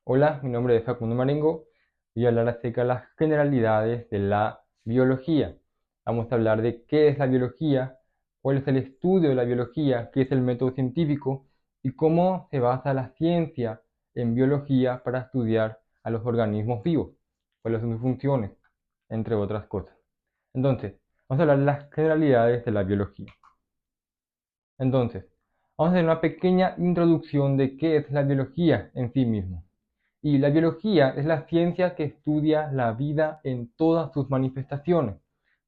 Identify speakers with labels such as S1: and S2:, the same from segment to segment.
S1: Hola, mi nombre es Facundo Marengo y voy a hablar acerca de las generalidades de la biología. Vamos a hablar de qué es la biología, cuál es el estudio de la biología, qué es el método científico y cómo se basa la ciencia en biología para estudiar a los organismos vivos, cuáles son sus funciones, entre otras cosas. Entonces, vamos a hablar de las generalidades de la biología. Entonces, vamos a hacer una pequeña introducción de qué es la biología en sí mismo. Y la biología es la ciencia que estudia la vida en todas sus manifestaciones.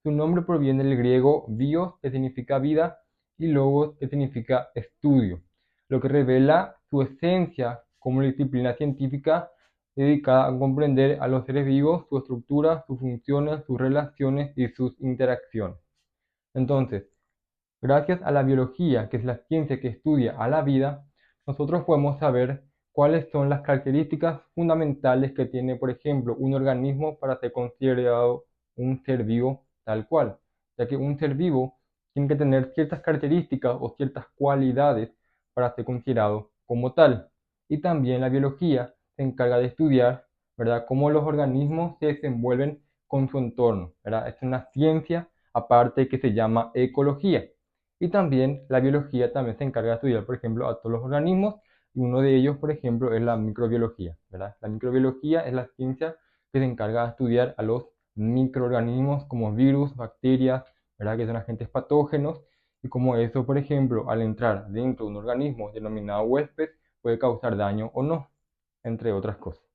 S1: Su nombre proviene del griego bios, que significa vida, y logos, que significa estudio, lo que revela su esencia como disciplina científica dedicada a comprender a los seres vivos, su estructura, sus funciones, sus relaciones y sus interacciones. Entonces, gracias a la biología, que es la ciencia que estudia a la vida, nosotros podemos saber cuáles son las características fundamentales que tiene, por ejemplo, un organismo para ser considerado un ser vivo tal cual, ya que un ser vivo tiene que tener ciertas características o ciertas cualidades para ser considerado como tal. Y también la biología se encarga de estudiar, ¿verdad?, cómo los organismos se desenvuelven con su entorno, ¿verdad? Es una ciencia aparte que se llama ecología. Y también la biología también se encarga de estudiar, por ejemplo, a todos los organismos, y uno de ellos, por ejemplo, es la microbiología, ¿verdad? La microbiología es la ciencia que se encarga de estudiar a los microorganismos como virus, bacterias, ¿verdad? Que son agentes patógenos, y como eso, por ejemplo, al entrar dentro de un organismo denominado huésped, puede causar daño o no, entre otras cosas.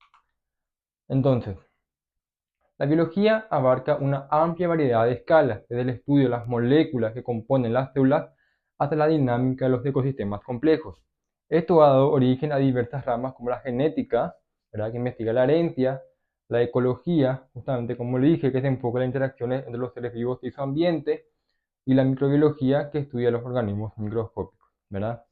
S1: Entonces, la biología abarca una amplia variedad de escalas, desde el estudio de las moléculas que componen las células hasta la dinámica de los ecosistemas complejos. Esto ha dado origen a diversas ramas como la genética, ¿verdad?, que investiga la herencia, la ecología, justamente como le dije, que se enfoca en las interacciones entre los seres vivos y su ambiente, y la microbiología, que estudia los organismos microscópicos, ¿verdad?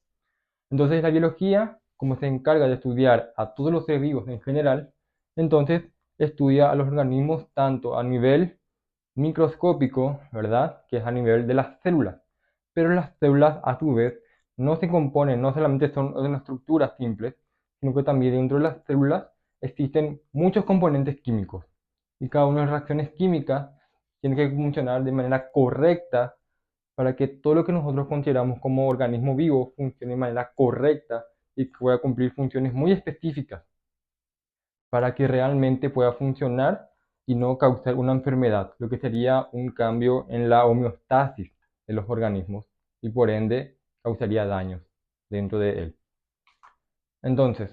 S1: Entonces la biología, como se encarga de estudiar a todos los seres vivos en general, entonces estudia a los organismos tanto a nivel microscópico, ¿verdad? Que es a nivel de las células. Pero las células, a su vez, no se componen, no solamente son de una estructura simple, sino que también dentro de las células existen muchos componentes químicos. Y cada una de las reacciones químicas tiene que funcionar de manera correcta para que todo lo que nosotros consideramos como organismo vivo funcione de manera correcta y pueda cumplir funciones muy específicas para que realmente pueda funcionar y no causar una enfermedad, lo que sería un cambio en la homeostasis de los organismos y por ende causaría daños dentro de él. Entonces,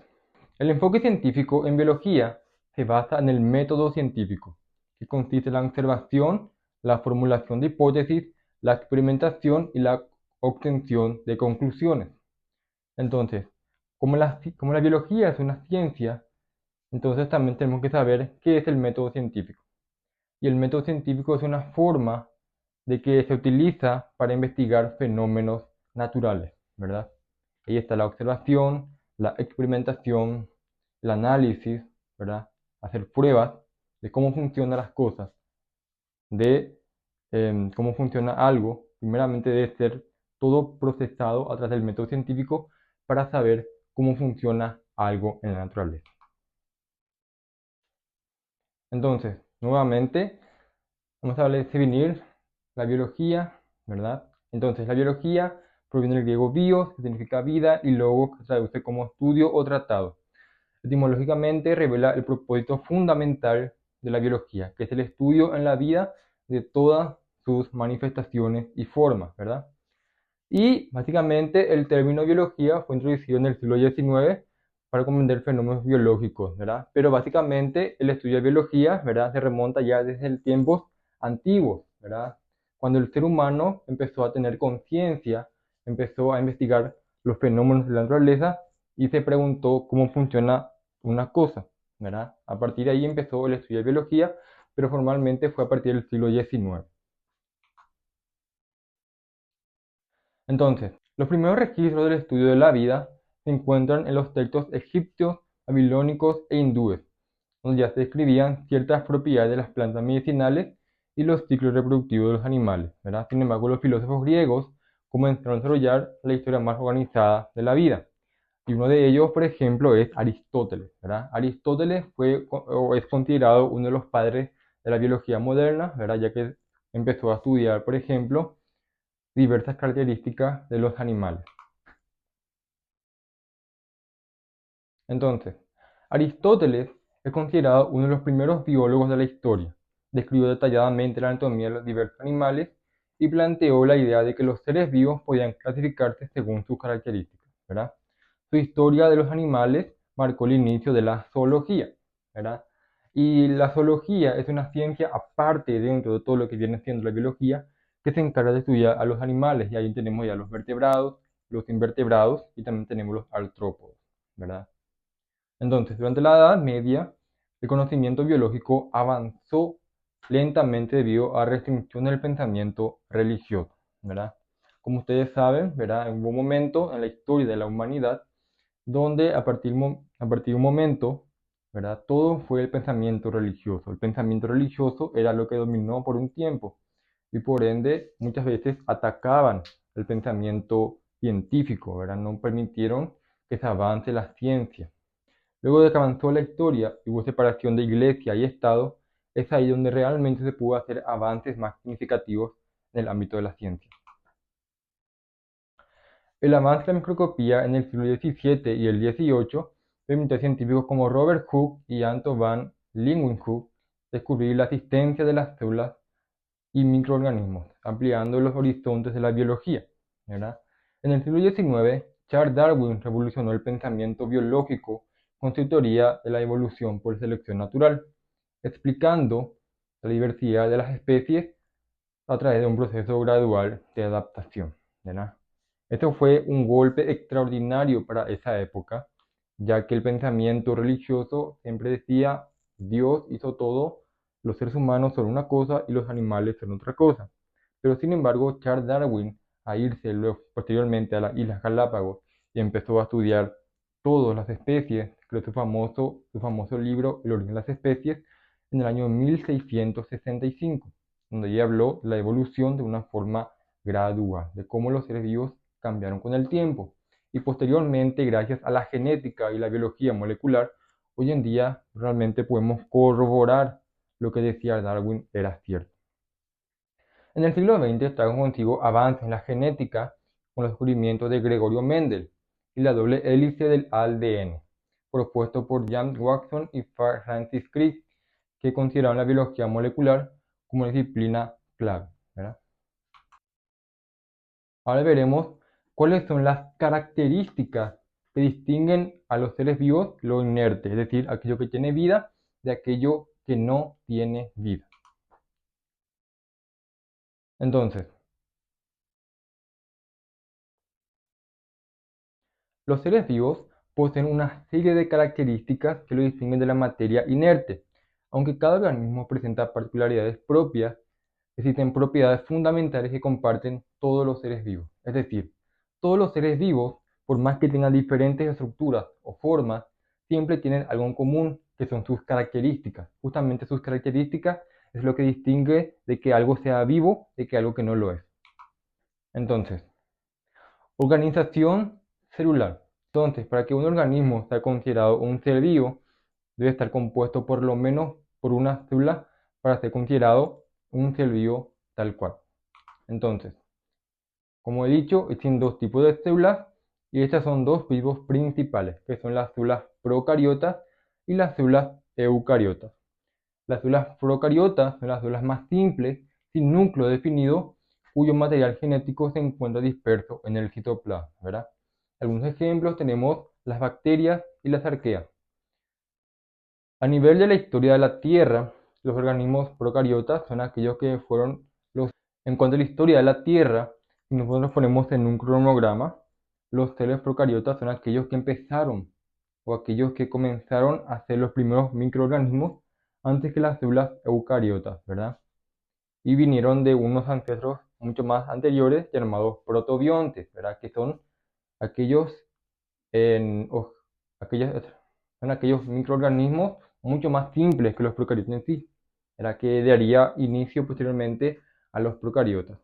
S1: el enfoque científico en biología se basa en el método científico, que consiste en la observación, la formulación de hipótesis, la experimentación y la obtención de conclusiones. Entonces, como la biología es una ciencia, entonces también tenemos que saber qué es el método científico. Y el método científico es una forma de que se utiliza para investigar fenómenos naturales, ¿verdad? Ahí está la observación, la experimentación, el análisis, ¿verdad? Hacer pruebas de cómo funcionan las cosas, de cómo funciona algo. Primeramente debe ser todo procesado a través del método científico para saber cómo funciona algo en la naturaleza. Entonces, nuevamente, vamos a definir la biología, ¿verdad? Entonces, la biología proviene del griego bios, que significa vida, y logos, que se traduce como estudio o tratado. Etimológicamente revela el propósito fundamental de la biología, que es el estudio en la vida de todas sus manifestaciones y formas, ¿verdad? Y básicamente el término biología fue introducido en el siglo XIX para comprender fenómenos biológicos, ¿verdad? Pero básicamente el estudio de biología, ¿verdad?, se remonta ya desde el tiempos antiguos, ¿verdad? Cuando el ser humano empezó a tener conciencia, empezó a investigar los fenómenos de la naturaleza y se preguntó cómo funciona una cosa, ¿verdad? A partir de ahí empezó el estudio de biología, pero formalmente fue a partir del siglo XIX. Entonces, los primeros registros del estudio de la vida se encuentran en los textos egipcios, babilónicos e hindúes, donde ya se describían ciertas propiedades de las plantas medicinales y los ciclos reproductivos de los animales, ¿verdad? Sin embargo, los filósofos griegos comenzaron a desarrollar la historia más organizada de la vida. Y uno de ellos, por ejemplo, es Aristóteles, ¿verdad? Aristóteles fue o es considerado uno de los padres de la biología moderna, ¿verdad? Ya que empezó a estudiar, por ejemplo, diversas características de los animales. Entonces, Aristóteles es considerado uno de los primeros biólogos de la historia. Describió detalladamente la anatomía de los diversos animales y planteó la idea de que los seres vivos podían clasificarse según sus características, ¿verdad? Su historia de los animales marcó el inicio de la zoología, ¿verdad? Y la zoología es una ciencia aparte dentro de todo lo que viene siendo la biología, que se encarga de estudiar a los animales. Y ahí tenemos ya los vertebrados, los invertebrados y también tenemos los artrópodos, ¿verdad? Entonces, durante la Edad Media, el conocimiento biológico avanzó lentamente debido a restricciones del pensamiento religioso, ¿verdad? Como ustedes saben, ¿verdad? Hubo un momento en la historia de la humanidad donde a partir de un momento, ¿verdad? Todo fue el pensamiento religioso. El pensamiento religioso era lo que dominó por un tiempo y por ende muchas veces atacaban el pensamiento científico, ¿verdad? No permitieron que se avance la ciencia. Luego de que avanzó la historia y hubo separación de iglesia y Estado, es ahí donde realmente se pudo hacer avances más significativos en el ámbito de la ciencia. El avance de la microscopía en el siglo XVII y el XVIII permitió a científicos como Robert Hooke y Anton van Leeuwenhoek descubrir la existencia de las células y microorganismos, ampliando los horizontes de la biología, ¿verdad? En el siglo XIX, Charles Darwin revolucionó el pensamiento biológico con su teoría de la evolución por selección natural, explicando la diversidad de las especies a través de un proceso gradual de adaptación, ¿verdad? Esto fue un golpe extraordinario para esa época, ya que el pensamiento religioso siempre decía, Dios hizo todo, los seres humanos son una cosa y los animales son otra cosa. Pero sin embargo, Charles Darwin, a irse posteriormente a las Islas Galápagos y empezó a estudiar todas las especies, creó su famoso libro El origen de las especies en el año 1665, donde ella habló de la evolución de una forma gradual, de cómo los seres vivos cambiaron con el tiempo. Y posteriormente, gracias a la genética y la biología molecular, hoy en día realmente podemos corroborar lo que decía Darwin era cierto. En el siglo XX trajo consigo avances en la genética con los descubrimientos de Gregorio Mendel y la doble hélice del ADN, propuesto por James Watson y Francis Crick, que consideraron la biología molecular como una disciplina clave, ¿verdad? Ahora veremos cuáles son las características que distinguen a los seres vivos lo inerte, es decir, aquello que tiene vida de aquello que no tiene vida. Entonces, los seres vivos poseen una serie de características que lo distinguen de la materia inerte. Aunque cada organismo presenta particularidades propias, existen propiedades fundamentales que comparten todos los seres vivos. Es decir, todos los seres vivos, por más que tengan diferentes estructuras o formas, siempre tienen algo en común, que son sus características. Justamente sus características es lo que distingue de que algo sea vivo de que algo que no lo es. Entonces, organización celular. Entonces, para que un organismo sea considerado un ser vivo, debe estar compuesto por lo menos por una célula para ser considerado un ser vivo tal cual. Entonces, como he dicho, existen dos tipos de células y estas son dos tipos principales, que son las células procariotas y las células eucariotas. Las células procariotas son las células más simples, sin núcleo definido, cuyo material genético se encuentra disperso en el citoplasma, ¿verdad? Algunos ejemplos tenemos las bacterias y las arqueas. A nivel de la historia de la Tierra, los organismos procariotas son aquellos que fueron los... En cuanto a la historia de la Tierra, si nosotros ponemos en un cronograma, los seres procariotas son aquellos que empezaron o aquellos que comenzaron a ser los primeros microorganismos antes que las células eucariotas, ¿verdad? Y vinieron de unos ancestros mucho más anteriores llamados protobiontes, ¿verdad? Que son aquellos, aquellos, son aquellos microorganismos mucho más simples que los procariotas en sí, ¿verdad? Que daría inicio posteriormente a los procariotas.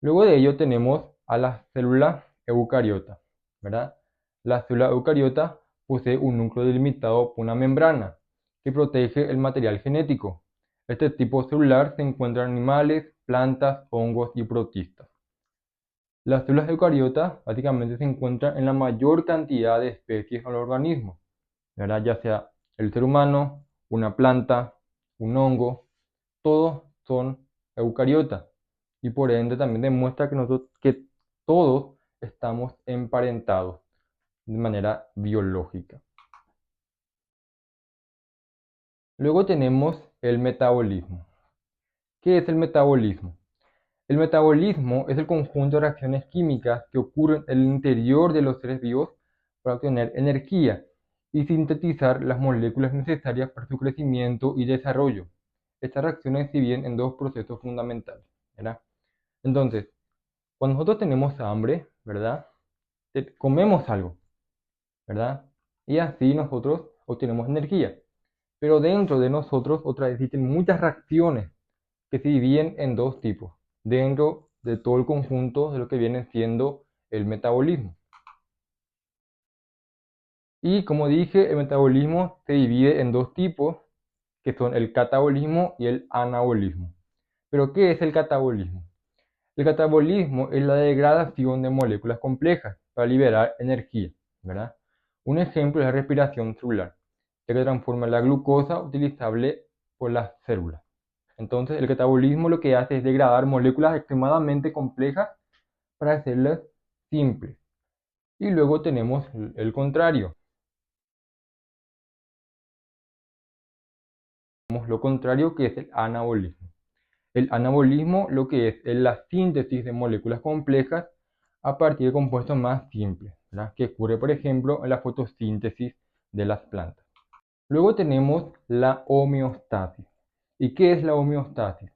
S1: Luego de ello tenemos a las células eucariota, ¿verdad? La célula eucariota posee un núcleo delimitado por una membrana que protege el material genético. Este tipo celular se encuentra en animales, plantas, hongos y protistas. Las células eucariotas básicamente se encuentran en la mayor cantidad de especies o organismos, ¿verdad? Ya sea el ser humano, una planta, un hongo, todos son eucariotas. Y por ende también demuestra que todos estamos emparentados de manera biológica. Luego tenemos el metabolismo. ¿Qué es el metabolismo? El metabolismo es el conjunto de reacciones químicas que ocurren en el interior de los seres vivos para obtener energía y sintetizar las moléculas necesarias para su crecimiento y desarrollo. Estas reacciones se dividen en dos procesos fundamentales, ¿verdad? Entonces, cuando nosotros tenemos hambre, ¿verdad? Comemos algo, ¿verdad? Y así nosotros obtenemos energía. Pero dentro de nosotros otra vez existen muchas reacciones que se dividen en dos tipos, dentro de todo el conjunto de lo que viene siendo el metabolismo. Y como dije, el metabolismo se divide en dos tipos, que son el catabolismo y el anabolismo. ¿Pero qué es el catabolismo? El catabolismo es la degradación de moléculas complejas para liberar energía, ¿verdad? Un ejemplo es la respiración celular, ya que transforma la glucosa utilizable por las células. Entonces, el catabolismo lo que hace es degradar moléculas extremadamente complejas para hacerlas simples. Y luego tenemos el contrario. Tenemos lo contrario, que es el anabolismo. El anabolismo lo que es la síntesis de moléculas complejas a partir de compuestos más simples, ¿verdad? Que ocurre, por ejemplo, en la fotosíntesis de las plantas. Luego tenemos la homeostasis. ¿Y qué es la homeostasis?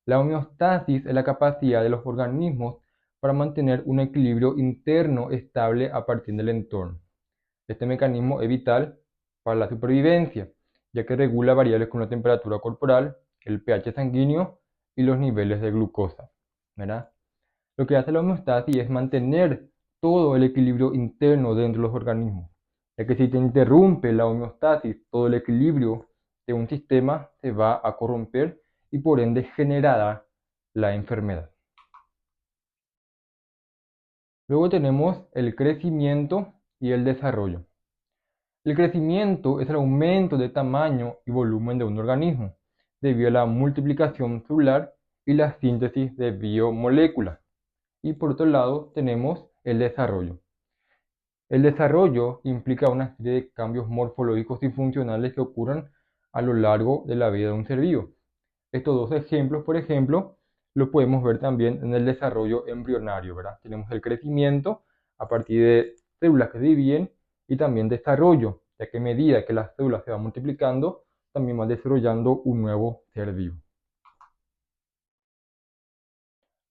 S1: La homeostasis es la capacidad de los organismos para mantener un equilibrio interno estable a partir del entorno. Este mecanismo es vital para la supervivencia, ya que regula variables como la temperatura corporal, el pH sanguíneo y los niveles de glucosa, ¿verdad? Lo que hace la homeostasis es mantener todo el equilibrio interno dentro de los organismos, ya que si te interrumpe la homeostasis, todo el equilibrio de un sistema se va a corromper y por ende generará la enfermedad. Luego tenemos el crecimiento y el desarrollo. El crecimiento es el aumento de tamaño y volumen de un organismo, debido a la multiplicación celular y la síntesis de biomoléculas. Y por otro lado tenemos el desarrollo. El desarrollo implica una serie de cambios morfológicos y funcionales que ocurren a lo largo de la vida de un ser vivo. Estos dos ejemplos, por ejemplo, lo podemos ver también en el desarrollo embrionario, ¿verdad? Tenemos el crecimiento a partir de células que se dividen y también desarrollo, ya que a medida que las células se van multiplicando, también van desarrollando un nuevo ser vivo.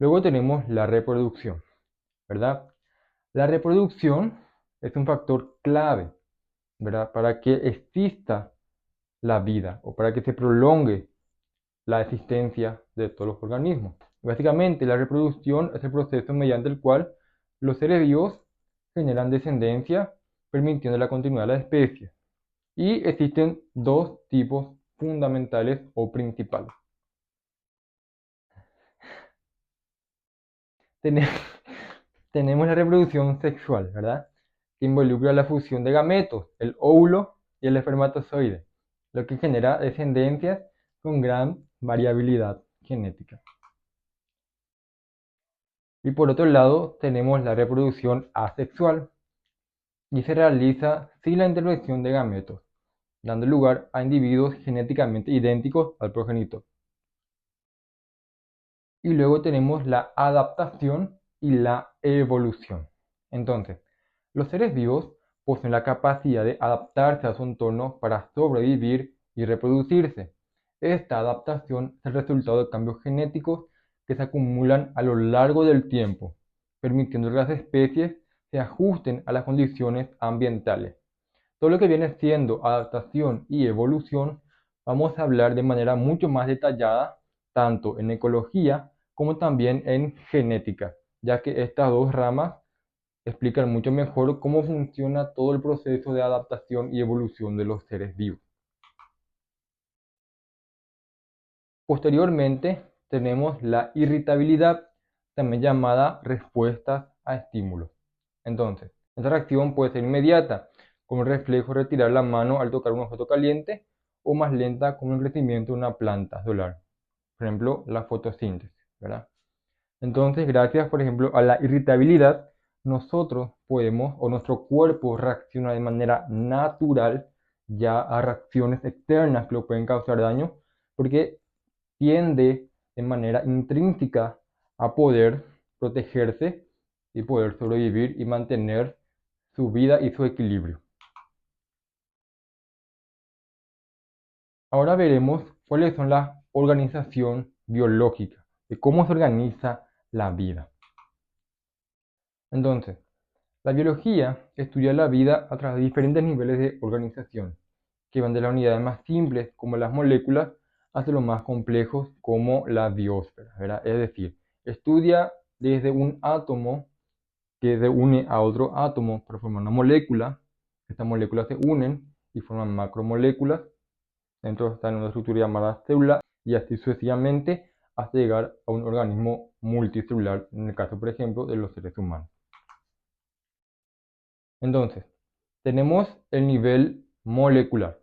S1: Luego tenemos la reproducción, ¿verdad? La reproducción es un factor clave, ¿verdad? Para que exista la vida o para que se prolongue la existencia de todos los organismos. Básicamente, la reproducción es el proceso mediante el cual los seres vivos generan descendencia, permitiendo la continuidad de la especie. Y existen dos tipos fundamentales o principales. Tenemos la reproducción sexual, ¿verdad? Que involucra la fusión de gametos, el óvulo y el espermatozoide, lo que genera descendencias con gran variabilidad genética. Y por otro lado, tenemos la reproducción asexual y se realiza sin la intervención de gametos, dando lugar a individuos genéticamente idénticos al progenitor. Y luego tenemos la adaptación y la evolución. Entonces, los seres vivos poseen la capacidad de adaptarse a su entorno para sobrevivir y reproducirse. Esta adaptación es el resultado de cambios genéticos que se acumulan a lo largo del tiempo, permitiendo que las especies se ajusten a las condiciones ambientales. Todo lo que viene siendo adaptación y evolución, vamos a hablar de manera mucho más detallada, tanto en ecología como también en genética, ya que estas dos ramas explican mucho mejor cómo funciona todo el proceso de adaptación y evolución de los seres vivos. Posteriormente, tenemos la irritabilidad, también llamada respuesta a estímulos. Entonces, esta reacción puede ser inmediata, como el reflejo de retirar la mano al tocar un objeto caliente, o más lenta, como el crecimiento de una planta solar. Por ejemplo, la fotosíntesis, ¿verdad? Entonces, gracias, por ejemplo, a la irritabilidad, nosotros podemos, o nuestro cuerpo reacciona de manera natural ya a reacciones externas que lo pueden causar daño, porque tiende de manera intrínseca a poder protegerse y poder sobrevivir y mantener su vida y su equilibrio. Ahora veremos cuáles son las organización biológica, de cómo se organiza la vida. Entonces, la biología estudia la vida a través de diferentes niveles de organización, que van de las unidades más simples, como las moléculas, hasta los más complejos, como la biosfera, ¿verdad? Es decir, estudia desde un átomo que se une a otro átomo para formar una molécula. Estas moléculas se unen y forman macromoléculas. Dentro están una estructura llamada célula y así sucesivamente hasta llegar a un organismo multicelular, en el caso, por ejemplo, de los seres humanos. Entonces, tenemos el nivel molecular.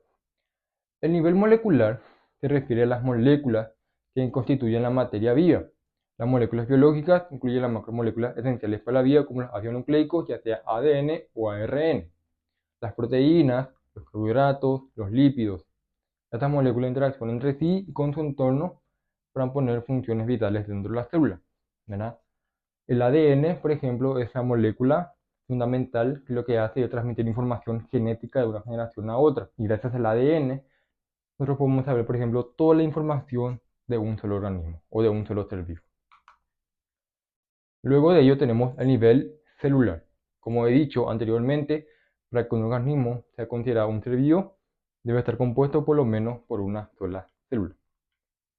S1: El nivel molecular se refiere a las moléculas que constituyen la materia viva. Las moléculas biológicas incluyen las macromoléculas esenciales para la vida, como los ácidos nucleicos, ya sea ADN o ARN, las proteínas, los carbohidratos, los lípidos. Estas moléculas interaccionan entre sí y con su entorno para mantener funciones vitales dentro de la célula, ¿verdad? El ADN, por ejemplo, es la molécula fundamental que lo que hace es transmitir información genética de una generación a otra. Y gracias al ADN, nosotros podemos saber, por ejemplo, toda la información de un solo organismo o de un solo ser vivo. Luego de ello tenemos el nivel celular. Como he dicho anteriormente, para que un organismo sea considerado un ser vivo, debe estar compuesto por lo menos por una sola célula.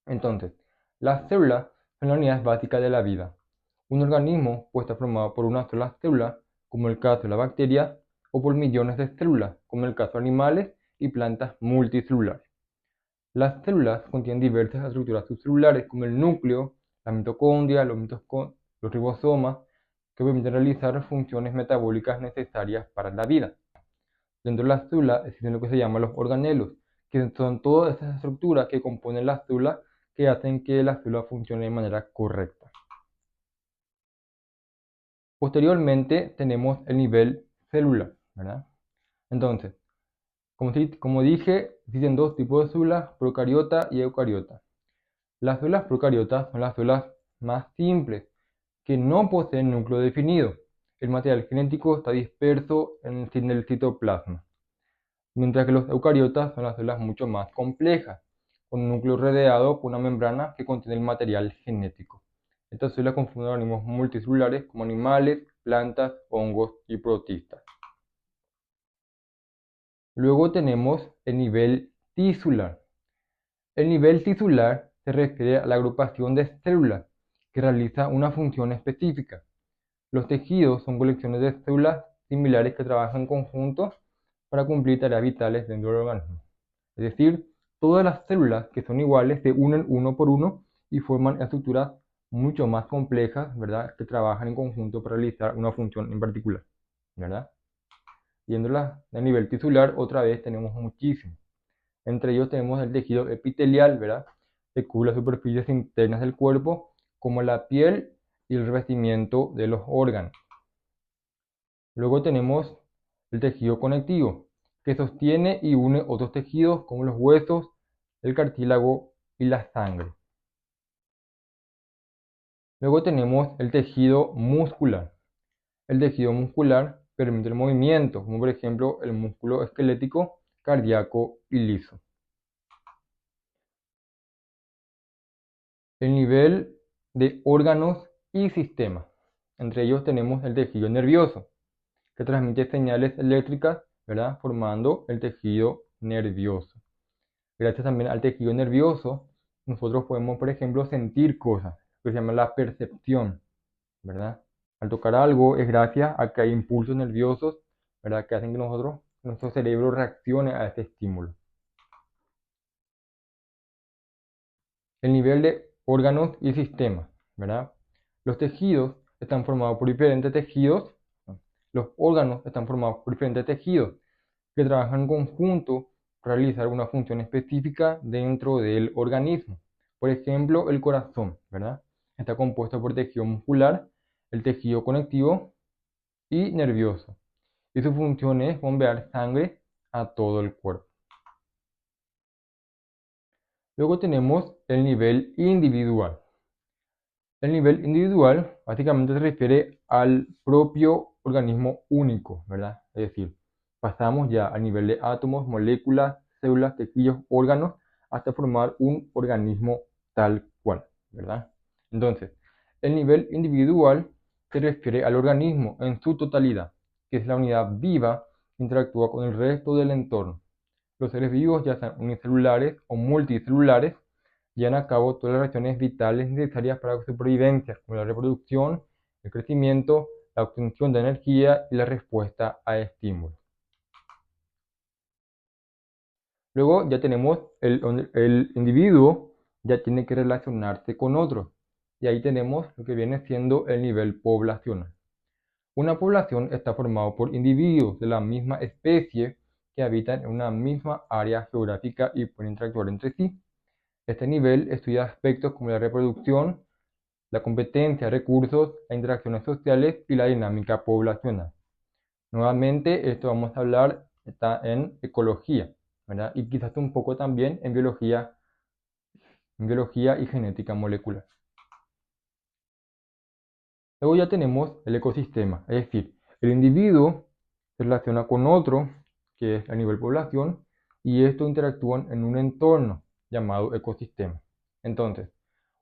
S1: Entonces, las células son las unidades básicas de la vida. Un organismo puede estar formado por una sola célula, como el caso de la bacteria, o por millones de células, como el caso de animales y plantas multicelulares. Las células contienen diversas estructuras subcelulares, como el núcleo, la mitocondria, los ribosomas, que permiten realizar funciones metabólicas necesarias para la vida. Dentro de la célula existen lo que se llaman los organelos, que son todas esas estructuras que componen la célula que hacen que la célula funcione de manera correcta. Posteriormente tenemos el nivel celular, ¿verdad? Entonces, como dije, existen dos tipos de células, procariota y eucariota. Las células procariotas son las células más simples, que no poseen núcleo definido. El material genético está disperso en el citoplasma. Mientras que los eucariotas son las células mucho más complejas, con un núcleo rodeado por una membrana que contiene el material genético. Estas células conforman organismos multicelulares como animales, plantas, hongos y protistas. Luego tenemos el nivel tisular. El nivel tisular se refiere a la agrupación de células que realiza una función específica. Los tejidos son colecciones de células similares que trabajan en conjunto para cumplir tareas vitales dentro del organismo. Es decir, todas las células que son iguales se unen uno por uno y forman estructuras mucho más complejas, ¿verdad? Que trabajan en conjunto para realizar una función en particular, ¿verdad? Viéndolas a nivel tisular, otra vez tenemos muchísimos. Entre ellos tenemos el tejido epitelial, ¿verdad? Que cubre las superficies internas del cuerpo, como la piel y el revestimiento de los órganos. Luego tenemos el tejido conectivo, que sostiene y une otros tejidos como los huesos, el cartílago y la sangre. Luego tenemos el tejido muscular. El tejido muscular permite el movimiento, como por ejemplo el músculo esquelético, cardíaco y liso. El nivel de órganos y sistemas. Entre ellos tenemos el tejido nervioso, que transmite señales eléctricas, ¿verdad? Formando el tejido nervioso. Gracias también al tejido nervioso, nosotros podemos, por ejemplo, sentir cosas, que se llama la percepción, ¿verdad? Al tocar algo es gracias a que hay impulsos nerviosos, ¿verdad? Que hacen que nuestro cerebro reaccione a este estímulo. El nivel de órganos y sistemas, ¿verdad? Los tejidos están formados por diferentes tejidos. Los órganos están formados por diferentes tejidos que trabajan en conjunto para realizar una función específica dentro del organismo. Por ejemplo, el corazón, ¿verdad? Está compuesto por tejido muscular, el tejido conectivo y nervioso. Y su función es bombear sangre a todo el cuerpo. Luego tenemos el nivel individual. El nivel individual básicamente se refiere al propio organismo único, ¿verdad? Es decir, pasamos ya al nivel de átomos, moléculas, células, tejidos, órganos, hasta formar un organismo tal cual, ¿verdad? Entonces, el nivel individual se refiere al organismo en su totalidad, que es la unidad viva que interactúa con el resto del entorno. Los seres vivos, ya sean unicelulares o multicelulares, llevan a cabo todas las acciones vitales necesarias para su supervivencia, como la reproducción, el crecimiento, la obtención de energía y la respuesta a estímulos. Luego ya tenemos el individuo, ya tiene que relacionarse con otros. Y ahí tenemos lo que viene siendo el nivel poblacional. Una población está formada por individuos de la misma especie que habitan en una misma área geográfica y pueden interactuar entre sí. Este nivel estudia aspectos como la reproducción, la competencia de recursos, las interacciones sociales y la dinámica poblacional. Nuevamente, esto vamos a hablar, está en ecología, ¿verdad? Y quizás un poco también en biología y genética molecular. Luego ya tenemos el ecosistema, es decir, el individuo se relaciona con otro, que es a nivel población, y estos interactúan en un entorno llamado ecosistema. Entonces,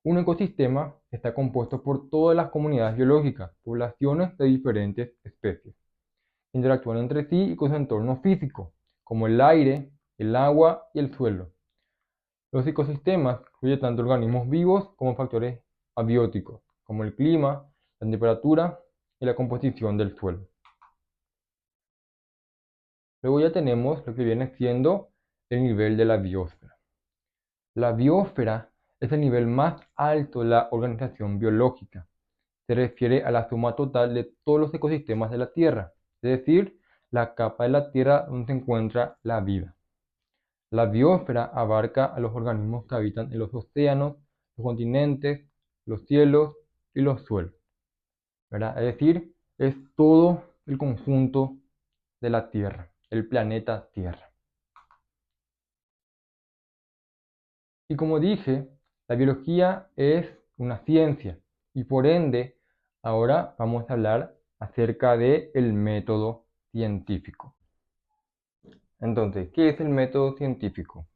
S1: un ecosistema está compuesto por todas las comunidades biológicas, poblaciones de diferentes especies. Interactúan entre sí y con su entorno físico, como el aire, el agua y el suelo. Los ecosistemas incluyen tanto organismos vivos como factores abióticos, como el clima, la temperatura y la composición del suelo. Luego ya tenemos lo que viene siendo el nivel de la biosfera. La biosfera es el nivel más alto de la organización biológica. Se refiere a la suma total de todos los ecosistemas de la Tierra, es decir, la capa de la Tierra donde se encuentra la vida. La biosfera abarca a los organismos que habitan en los océanos, los continentes, los cielos y los suelos, ¿verdad? Es decir, es todo el conjunto de la Tierra, el planeta Tierra. Y como dije, la biología es una ciencia y por ende ahora vamos a hablar acerca del método científico. Entonces, ¿qué es el método científico?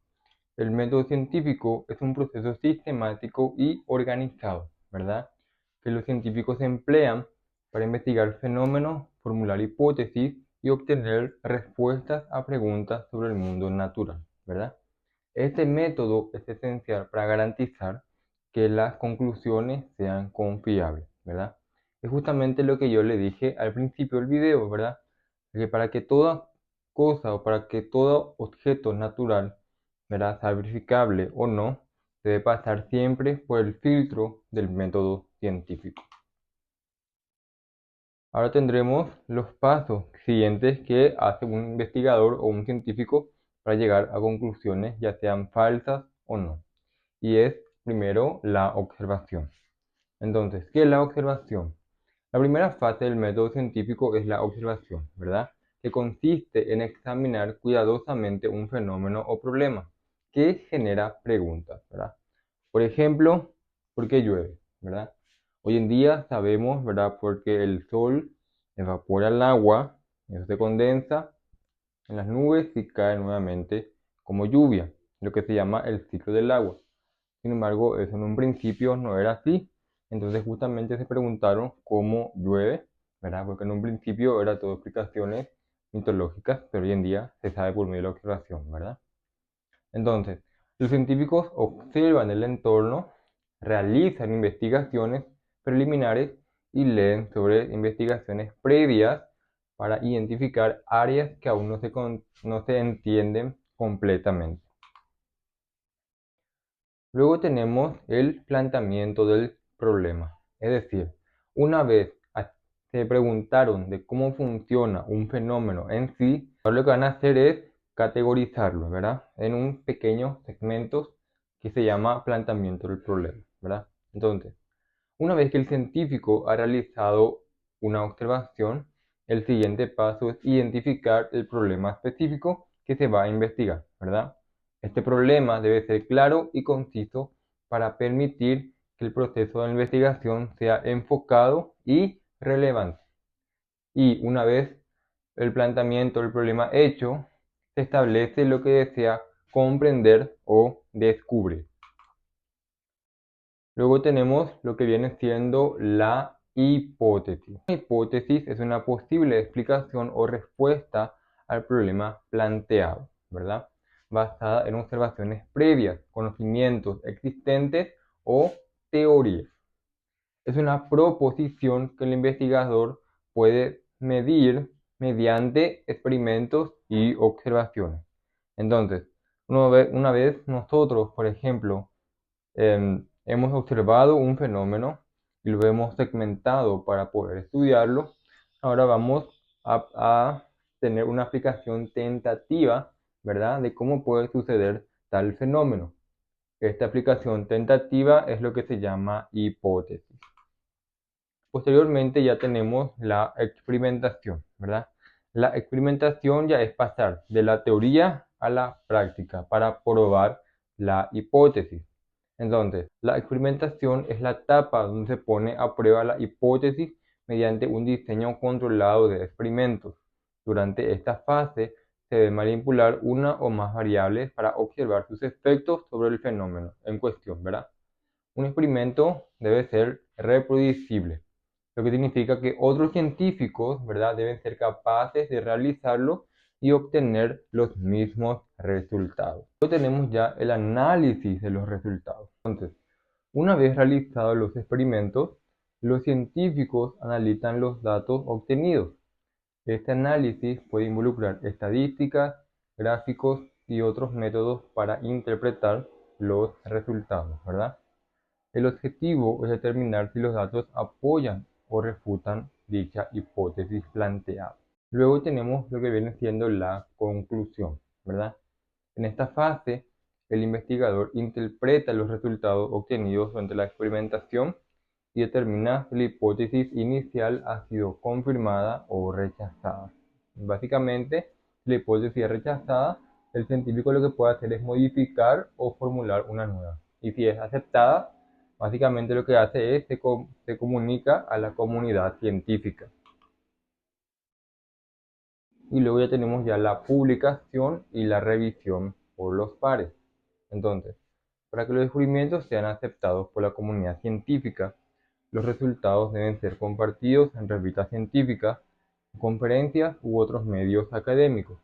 S1: El método científico es un proceso sistemático y organizado, ¿verdad? Que los científicos emplean para investigar fenómenos, formular hipótesis y obtener respuestas a preguntas sobre el mundo natural, ¿verdad? Este método es esencial para garantizar que las conclusiones sean confiables, ¿verdad? Es justamente lo que yo le dije al principio del video, ¿verdad? Que para que toda cosa o para que todo objeto natural, ¿verdad?, sea verificable o no, debe pasar siempre por el filtro del método científico. Ahora tendremos los pasos siguientes que hace un investigador o un científico para llegar a conclusiones, ya sean falsas o no. Y es primero la observación. Entonces, ¿qué es la observación? La primera fase del método científico es la observación, ¿verdad? Que consiste en examinar cuidadosamente un fenómeno o problema que genera preguntas, ¿verdad? Por ejemplo, ¿por qué llueve? ¿Verdad? Hoy en día sabemos, ¿verdad? Porque el sol evapora el agua, eso se condensa en las nubes y cae nuevamente como lluvia, lo que se llama el ciclo del agua. Sin embargo, eso en un principio no era así. Entonces justamente se preguntaron cómo llueve, ¿verdad? Porque en un principio era todo explicaciones mitológicas, pero hoy en día se sabe por medio de la observación, ¿verdad? Entonces, los científicos observan el entorno, realizan investigaciones preliminares y leen sobre investigaciones previas para identificar áreas que aún no se entienden completamente. Luego tenemos el planteamiento del problema. Es decir, una vez se preguntaron de cómo funciona un fenómeno en sí, ahora lo que van a hacer es categorizarlo, ¿verdad? En un pequeño segmento que se llama planteamiento del problema, ¿verdad? Entonces, una vez que el científico ha realizado una observación, el siguiente paso es identificar el problema específico que se va a investigar, ¿verdad? Este problema debe ser claro y conciso para permitir que el proceso de investigación sea enfocado y relevante. Y una vez el planteamiento del problema hecho, se establece lo que desea comprender o descubrir. Luego tenemos lo que viene siendo la hipótesis. La hipótesis es una posible explicación o respuesta al problema planteado, ¿verdad? Basada en observaciones previas, conocimientos existentes o teorías. Es una proposición que el investigador puede medir mediante experimentos y observaciones. Entonces, una vez nosotros, por ejemplo, hemos observado un fenómeno y lo hemos segmentado para poder estudiarlo, ahora vamos a tener una aplicación tentativa, ¿verdad?, de cómo puede suceder tal fenómeno. Esta aplicación tentativa es lo que se llama hipótesis. Posteriormente ya tenemos la experimentación, ¿verdad? La experimentación ya es pasar de la teoría a la práctica para probar la hipótesis. Entonces, la experimentación es la etapa donde se pone a prueba la hipótesis mediante un diseño controlado de experimentos. Durante esta fase se debe manipular una o más variables para observar sus efectos sobre el fenómeno en cuestión, ¿verdad? Un experimento debe ser reproducible, lo que significa que otros científicos, ¿verdad?, deben ser capaces de realizarlo y obtener los mismos resultados. Luego tenemos ya el análisis de los resultados. Entonces, una vez realizados los experimentos, los científicos analizan los datos obtenidos. Este análisis puede involucrar estadísticas, gráficos y otros métodos para interpretar los resultados, ¿verdad? El objetivo es determinar si los datos apoyan o refutan dicha hipótesis planteada. Luego tenemos lo que viene siendo la conclusión, ¿verdad? En esta fase, el investigador interpreta los resultados obtenidos durante la experimentación y determina si la hipótesis inicial ha sido confirmada o rechazada. Básicamente, si la hipótesis es rechazada, el científico lo que puede hacer es modificar o formular una nueva. Y si es aceptada, básicamente lo que hace es se comunica a la comunidad científica. Y luego ya tenemos ya la publicación y la revisión por los pares. Entonces, para que los descubrimientos sean aceptados por la comunidad científica, los resultados deben ser compartidos en revistas científicas, conferencias u otros medios académicos.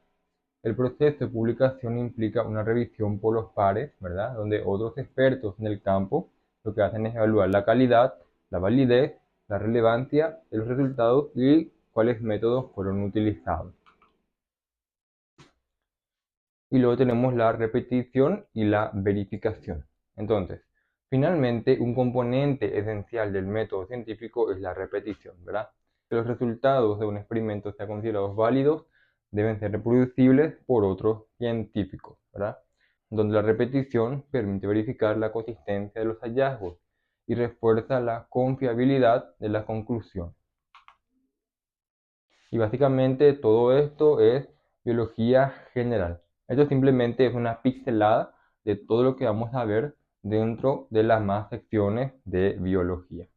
S1: El proceso de publicación implica una revisión por los pares, ¿verdad?, donde otros expertos en el campo lo que hacen es evaluar la calidad, la validez, la relevancia de los resultados y cuáles métodos fueron utilizados. Y luego tenemos la repetición y la verificación. Entonces, finalmente, un componente esencial del método científico es la repetición, ¿verdad? Que los resultados de un experimento sean considerados válidos, deben ser reproducibles por otros científicos, ¿verdad? Donde la repetición permite verificar la consistencia de los hallazgos y refuerza la confiabilidad de la conclusión. Y básicamente todo esto es biología general. Esto simplemente es una pixelada de todo lo que vamos a ver dentro de las más secciones de biología.